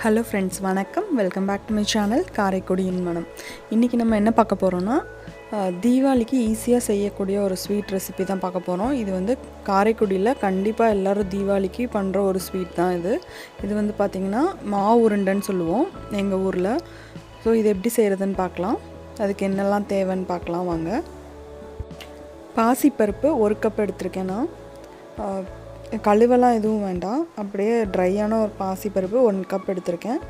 Hello friends, வணக்கம். Welcome back to my channel காரைக்குடியின் மனம். இன்றைக்கி நம்ம என்ன பார்க்க போகிறோன்னா, தீபாவளிக்கு ஈஸியாக செய்யக்கூடிய ஒரு ஸ்வீட் ரெசிபி தான் பார்க்க போகிறோம். இது வந்து காரைக்குடியில் கண்டிப்பாக எல்லோரும் தீபாவளிக்கு பண்ணுற ஒரு ஸ்வீட் தான் இது. இது வந்து பார்த்திங்கன்னா மாவு உருண்டைன்னு சொல்லுவோம் எங்கள் ஊரில். ஸோ இது எப்படி செய்கிறதுன்னு பார்க்கலாம். அதுக்கு என்னெல்லாம் தேவைன்னு பார்க்கலாம் வாங்க. பாசிப்பருப்பு 1 கப் எடுத்திருக்கேன் நான். கழுவெல்லாம் எதுவும் வேண்டாம், அப்படியே ட்ரையான ஒரு பாசிப்பருப்பு 1 கப் எடுத்திருக்கேன்.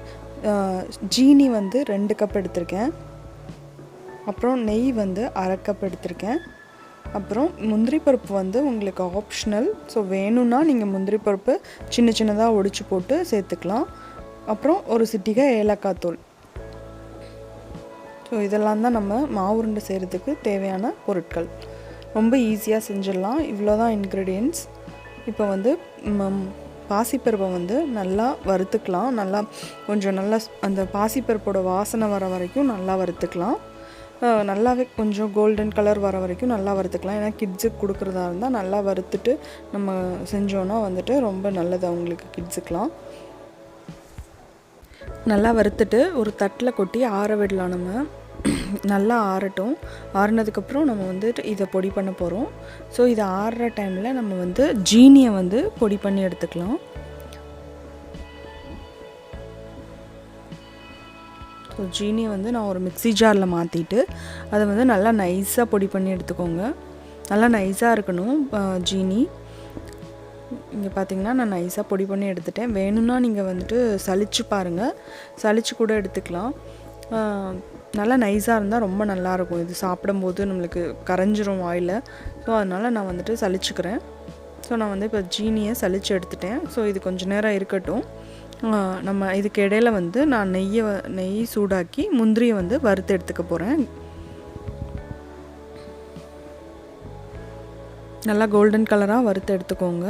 ஜீனி வந்து 2 கப் எடுத்திருக்கேன். அப்புறம் நெய் வந்து 1/2 கப் எடுத்திருக்கேன். அப்புறம் முந்திரி பருப்பு வந்து உங்களுக்கு ஆப்ஷனல். ஸோ வேணும்னா நீங்கள் முந்திரி பருப்பு சின்ன சின்னதாக ஒடிச்சு போட்டு சேர்த்துக்கலாம். அப்புறம் ஒரு சிட்டிகை ஏலக்காய் தூள். ஸோ இதெல்லாம் தான் நம்ம மாவுருண்டை செய்கிறதுக்கு தேவையான பொருட்கள். ரொம்ப ஈஸியாக செஞ்சிடலாம். இவ்வளோ தான் இன்க்ரீடியன்ட்ஸ். இப்போ வந்து பாசிப்பருப்பை வந்து நல்லா வறுத்துக்கலாம். நல்லா அந்த பாசிப்பருப்போட வாசனை வர வரைக்கும் நல்லா வறுத்துக்கலாம். நல்லாவே கொஞ்சம் கோல்டன் கலர் வர வரைக்கும் நல்லா வறுத்துக்கலாம். ஏன்னா கிட்ஸுக்கு கொடுக்குறதா இருந்தால் நல்லா வறுத்துட்டு நம்ம செஞ்சோன்னா வந்துட்டு ரொம்ப நல்லது அவங்களுக்கு, கிட்ஸுக்கெலாம். நல்லா வறுத்துட்டு ஒரு தட்டில் கொட்டி ஆற விடலாம். நம்ம நல்லா ஆறட்டும். ஆறுனதுக்கப்புறம் நம்ம வந்துட்டு இதை பொடி பண்ண போகிறோம். ஸோ இதை ஆறுற டைமில் நம்ம வந்து ஜீனியை வந்து பொடி பண்ணி எடுத்துக்கலாம். ஸோ ஜீனியை வந்து நான் ஒரு மிக்ஸி ஜாரில் மாற்றிட்டு அதை வந்து நல்லா நைஸாக பொடி பண்ணி எடுத்துக்கோங்க. நல்லா நைஸாக இருக்கணும் ஜீனி. இங்கே பார்த்திங்கன்னா நான் நைஸாக பொடி பண்ணி எடுத்துட்டேன். வேணும்னா நீங்கள் வந்துட்டு சலிச்சு பாருங்கள், சலிச்சு கூட எடுத்துக்கலாம். நல்லா நைஸாக இருந்தால் ரொம்ப நல்லாயிருக்கும். இது சாப்பிடும்போது நம்மளுக்கு கரைஞ்சிரும் வாயில். ஸோ அதனால் நான் வந்துட்டு சலிச்சுக்கிறேன். ஸோ நான் வந்து இப்போ ஜீனியை சலிச்சு எடுத்துட்டேன். ஸோ இது கொஞ்சம் நேரம் இருக்கட்டும். நம்ம இதுக்கு இடையில வந்து நான் நெய் சூடாக்கி முந்திரியை வந்து வறுத்து எடுத்துக்க போகிறேன். நல்லா கோல்டன் கலராக வறுத்து எடுத்துக்கோங்க.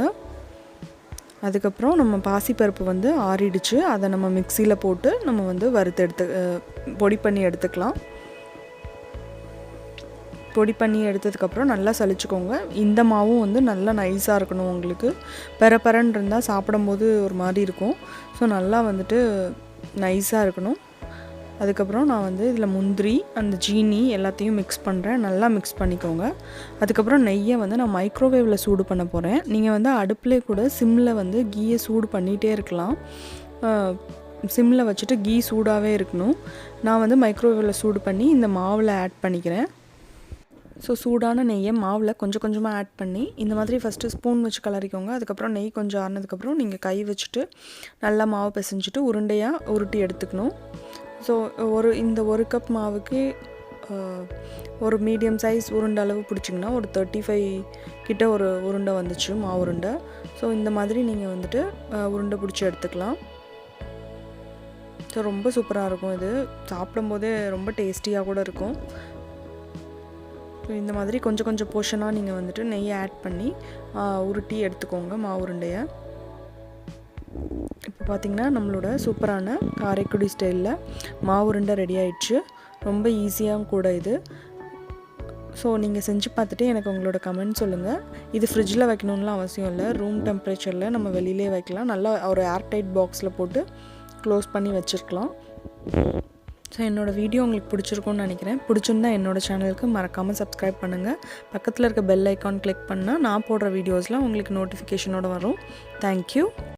அதுக்கப்புறம் நம்ம பாசிப்பருப்பு வந்து ஆறிடுச்சு. அதை நம்ம மிக்சியில் போட்டு நம்ம வந்து பொடி பண்ணி எடுத்துக்கலாம். பொடி பண்ணி எடுத்ததுக்கப்புறம் நல்லா சலிச்சுக்கோங்க. இந்த மாவும் வந்து நல்லா நைஸாக இருக்கணும். உங்களுக்கு பெரப்பரன்னு இருந்தால் சாப்பிடும்போது ஒரு மாதிரி இருக்கும். ஸோ நல்லா வந்துட்டு நைஸாக இருக்கணும். அதுக்கப்புறம் நான் வந்து இதில் முந்திரி அந்த ஜீனி எல்லாத்தையும் மிக்ஸ் பண்ணுறேன். நல்லா மிக்ஸ் பண்ணிக்கோங்க. அதுக்கப்புறம் நெய்யை வந்து நான் மைக்ரோவேவில் சூடு பண்ண போகிறேன். நீங்கள் வந்து அடுப்புலேயே கூட சிம்மில் வந்து கீயை சூடு பண்ணிகிட்டே இருக்கலாம். சிம்மில் வச்சுட்டு கீ சூடாகவே இருக்கணும். நான் வந்து மைக்ரோவேவில் சூடு பண்ணி இந்த மாவில் ஆட் பண்ணிக்கிறேன். ஸோ சூடான நெய்யை மாவில் கொஞ்சம் கொஞ்சமாக ஆட் பண்ணி இந்த மாதிரி ஃபஸ்ட்டு ஸ்பூன் வச்சு கலரிக்கோங்க. அதுக்கப்புறம் நெய் கொஞ்சம் ஆறினதுக்கப்புறம் நீங்கள் கை வச்சுட்டு நல்லா மாவு பிசைஞ்சிட்டு உருண்டையாக உருட்டி எடுத்துக்கணும். ஸோ இந்த 1 கப் மாவுக்கு ஒரு மீடியம் சைஸ் உருண்டை அளவு பிடிச்சிங்கன்னா ஒரு 35 கிட்ட ஒரு உருண்டை வந்துச்சு, மாவு உருண்டை. ஸோ இந்த மாதிரி நீங்கள் வந்துட்டு உருண்டை பிடிச்சி எடுத்துக்கலாம். ஸோ ரொம்ப சூப்பராக இருக்கும். இது சாப்பிடும்போதே ரொம்ப டேஸ்டியாக கூட இருக்கும். ஸோ இந்த மாதிரி கொஞ்சம் கொஞ்சம் போர்ஷனாக நீங்கள் வந்துட்டு நெய்யை ஆட் பண்ணி உருட்டி எடுத்துக்கோங்க மாவு உருண்டையை. இப்போ பார்த்திங்கன்னா நம்மளோட சூப்பரான காரைக்குடி ஸ்டைலில் மாவு உருண்டை ரெடி ஆயிடுச்சு. ரொம்ப ஈஸியாகவும் கூட இது. ஸோ நீங்கள் செஞ்சு பார்த்துட்டு எனக்கு உங்களோட கமெண்ட் சொல்லுங்கள். இது ஃப்ரிட்ஜில் வைக்கணும்லாம் அவசியம் இல்லை. ரூம் டெம்பரேச்சரில் நம்ம வெளியிலே வைக்கலாம். நல்லா ஒரு ஏர்டைட் பாக்ஸில் போட்டு க்ளோஸ் பண்ணி வச்சுருக்கலாம். ஸோ என்னோடய வீடியோ உங்களுக்கு பிடிச்சிருக்கும்னு நினைக்கிறேன். பிடிச்சிருந்தா என்னோடய சேனலுக்கு மறக்காமல் சப்ஸ்கிரைப் பண்ணுங்கள். பக்கத்தில் இருக்க பெல் ஐக்கான் கிளிக் பண்ணால் நான் போடுற வீடியோஸ்லாம் உங்களுக்கு நோட்டிஃபிகேஷனோடு வரும். தேங்க்யூ.